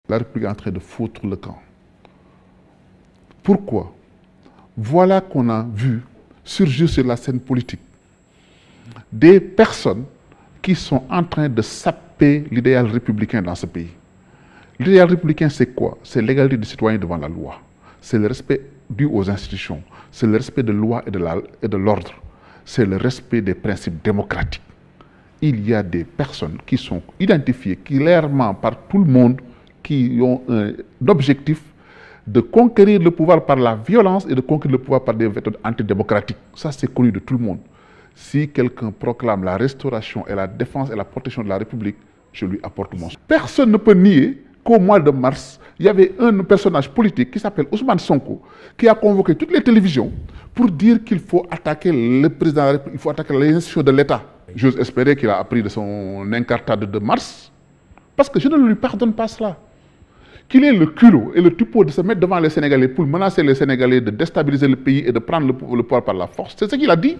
La République est en train de foutre le camp. Pourquoi? Voilà qu'on a vu surgir sur la scène politique des personnes qui sont en train de saper l'idéal républicain dans ce pays. L'idéal républicain, c'est quoi? C'est l'égalité des citoyens devant la loi. C'est le respect dû aux institutions. C'est le respect de la loi et de l'ordre. C'est le respect des principes démocratiques. Il y a des personnes qui sont identifiées clairement par tout le monde, qui ont un objectif de conquérir le pouvoir par la violence et de conquérir le pouvoir par des méthodes antidémocratiques. Ça, c'est connu de tout le monde. Si quelqu'un proclame la restauration et la défense et la protection de la République, je lui apporte mon soutien. Personne ne peut nier qu'au mois de mars, il y avait un personnage politique qui s'appelle Ousmane Sonko, qui a convoqué toutes les télévisions pour dire qu'il faut attaquer le président de la République, il faut attaquer les institutions de l'État. J'ose espérer qu'il a appris de son incartade de mars, parce que je ne lui pardonne pas cela. Qu'il ait le culot et le tupeau de se mettre devant les Sénégalais pour menacer les Sénégalais de déstabiliser le pays et de prendre le pouvoir par la force. C'est ce qu'il a dit.